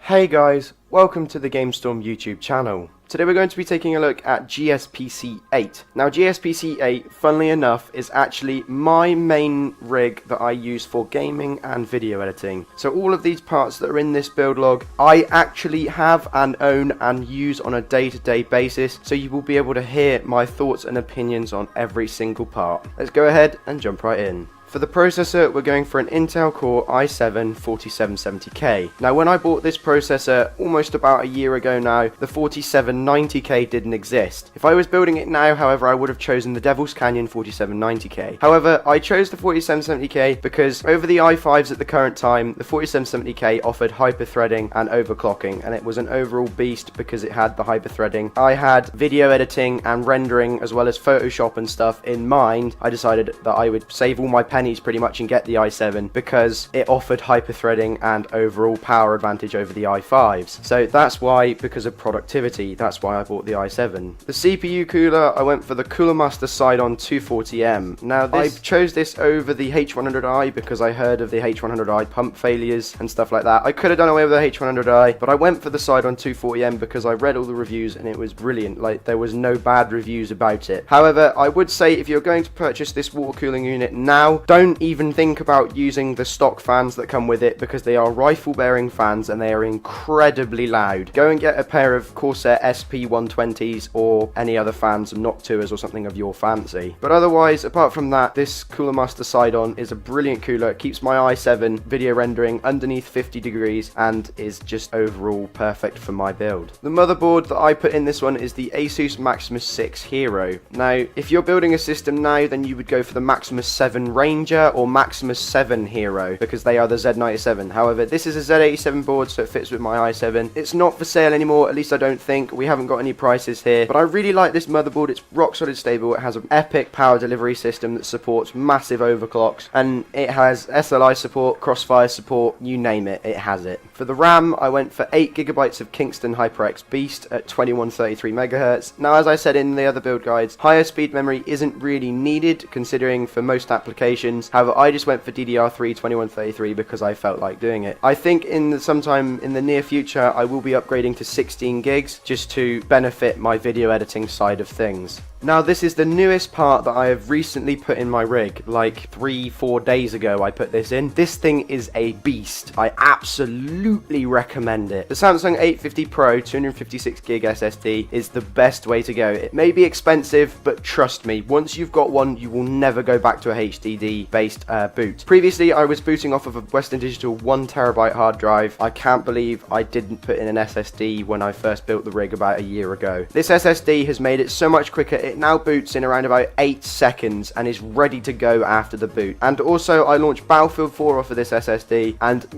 Hey guys, welcome to the GameStorm YouTube channel. Today we're going to be taking a look at GSPC-8. Now GSPC-8, funnily enough, is actually my main rig that I use for gaming and video editing. So all of these parts that are in this build log, I actually have and own and use on a day-to-day basis, so you will be able to hear my thoughts and opinions on every single part. Let's go ahead and jump right in. For the processor, we're going for an Intel Core i7-4770K. Now when I bought this processor almost about a year ago now, the 4790K didn't exist. If I was building it now, however, I would have chosen the Devil's Canyon 4790K. However, I chose the 4770K because over the i5s at the current time, the 4770K offered hyper-threading and overclocking, and it was an overall beast because it had the hyper-threading. I had video editing and rendering as well as Photoshop and stuff in mind. I decided that I would save all my pennies pretty much and get the i7 because it offered hyper-threading and overall power advantage over the i5s. So that's why, because of productivity, that's why I bought the i7. The CPU cooler, I went for the Cooler Master Seidon 240M. Now I chose this over the H100i because I heard of the H100i pump failures and stuff like that. I could have done away with the H100i, but I went for the Seidon 240M because I read all the reviews and it was brilliant. Like, there was no bad reviews about it. However, I would say if you're going to purchase this water cooling unit now, don't even think about using the stock fans that come with it because they are rifle bearing fans and they are incredibly loud. Go and get a pair of Corsair SP120s or any other fans, Noctuas or something of your fancy. But otherwise, apart from that, this Cooler Master Seidon is a brilliant cooler. It keeps my i7 video rendering underneath 50 degrees and is just overall perfect for my build. The motherboard that I put in this one is the Asus Maximus 6 Hero. Now, if you're building a system now, then you would go for the Maximus 7 Ranger or Maximus 7 Hero because they are the Z97. However, this is a Z87 board, so it fits with my i7. It's not for sale anymore, at least I don't think. We haven't got any prices here, but I really like this motherboard. It's rock solid stable. It has an epic power delivery system that supports massive overclocks, and it has SLI support, crossfire support, you name it, it has it. For the RAM, I went for 8GB of Kingston HyperX Beast at 2133 MHz. Now, as I said in the other build guides, higher speed memory isn't really needed considering for most applications. However, I just went for DDR3 2133 because I felt like doing it. I think sometime in the near future I will be upgrading to 16 gigs just to benefit my video editing side of things. Now this is the newest part that I have recently put in my rig, like 3-4 days ago I put this in. This thing is a beast. I absolutely recommend it. The Samsung 850 Pro 256GB SSD is the best way to go. It may be expensive, but trust me, once you've got one, you will never go back to a HDD based boot. Previously I was booting off of a Western Digital 1TB hard drive. I can't believe I didn't put in an SSD when I first built the rig about a year ago. This SSD has made it so much quicker. It now boots in around about 8 seconds and is ready to go after the boot. And also I launched Battlefield 4 off of this SSD, and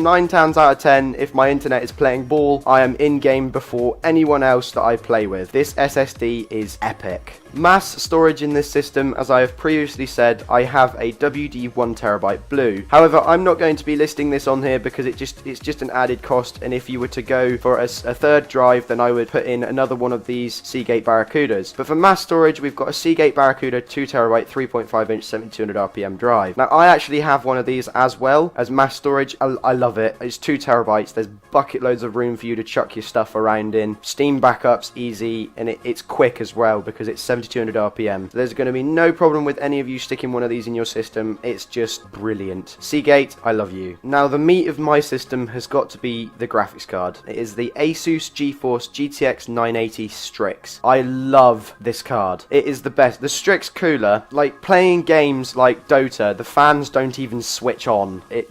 9 times out of 10, if my internet is playing ball, I am in game before anyone else that I play with. This SSD is epic. Mass storage in this system, as I have previously said, I have a WD 1TB Blue. However, I'm not going to be listing this on here because it's just an added cost, and if you were to go for a third drive, then I would put in another one of these Seagate Barracudas. But for mass storage, we've got a Seagate Barracuda 2TB 3.5-inch 7200 RPM drive. Now, I actually have one of these as well as mass storage. I love it. It's 2 TB. There's bucket loads of room for you to chuck your stuff around in. Steam backups easy, and it's quick as well because it's 7200 RPM. So there's going to be no problem with any of you sticking one of these in your system. It's just brilliant. Seagate, I love you. Now, the meat of my system has got to be the graphics card. It is the Asus GeForce GTX 980 STRIX. I love this card. It is the best. The STRIX cooler, like playing games like Dota, the fans don't even switch on. It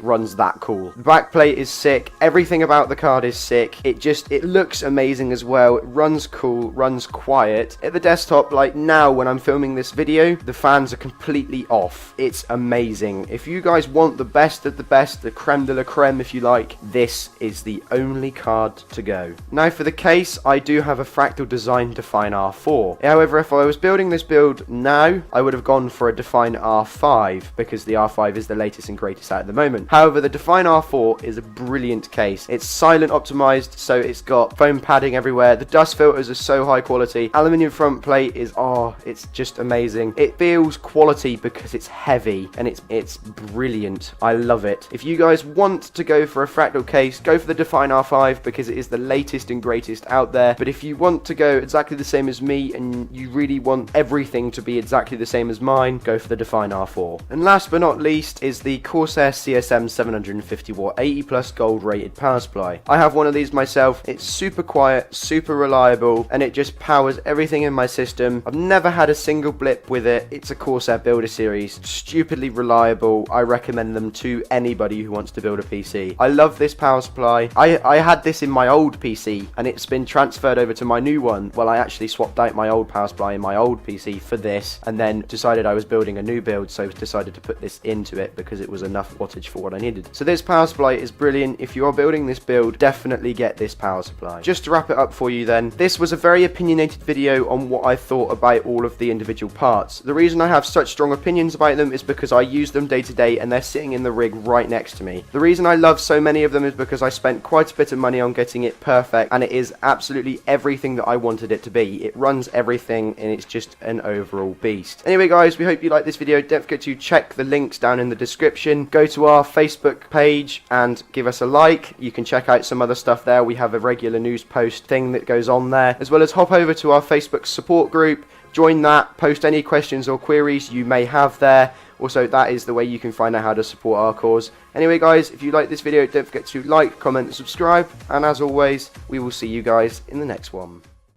runs that cool. The backplate is sick. Everything about the card is sick. It looks amazing as well. It runs cool, runs quiet. At the desktop, like now when I'm filming this video, the fans are completely off. It's amazing. If you guys want the best of the best, the creme de la creme if you like, this is the only card to go. Now for the case, I do have a Fractal Design Define R4. However, if I was building this build now, I would have gone for a Define R5 because the R5 is the latest and greatest out at the moment. However, the Define R4 is a brilliant case. It's silent optimized, so it's got foam padding everywhere. The dust filters are so high quality. Aluminium front front plate is, it's just amazing. It feels quality because it's heavy, and it's brilliant. I love it. If you guys want to go for a Fractal case, go for the Define R5 because it is the latest and greatest out there. But if you want to go exactly the same as me and you really want everything to be exactly the same as mine, go for the Define R4. And last but not least is the Corsair CSM 750 watt 80 plus gold rated power supply. I have one of these myself. It's super quiet, super reliable, and it just powers everything in my system. I've never had a single blip with it. It's a Corsair builder series, stupidly reliable. I recommend them to anybody who wants to build a PC. I love this power supply. I had this in my old PC and it's been transferred over to my new one. Well, I actually swapped out my old power supply in my old PC for this, and then decided I was building a new build, so decided to put this into it because it was enough wattage for what I needed. So this power supply is brilliant. If you are building this build, definitely get this power supply. Just to wrap it up for you then, this was a very opinionated video on what I thought about all of the individual parts. The reason I have such strong opinions about them is because I use them day to day and they're sitting in the rig right next to me. The reason I love so many of them is because I spent quite a bit of money on getting it perfect, and it is absolutely everything that I wanted it to be. It runs everything and it's just an overall beast. Anyway guys, we hope you liked this video. Don't forget to check the links down in the description. Go to our Facebook page and give us a like. You can check out some other stuff there. We have a regular news post thing that goes on there, as well as hop over to our Facebook support group. Join that, post any questions or queries you may have there. Also, that is the way you can find out how to support our cause. Anyway guys, if you like this video, don't forget to like, comment and subscribe, and as always, we will see you guys in the next one.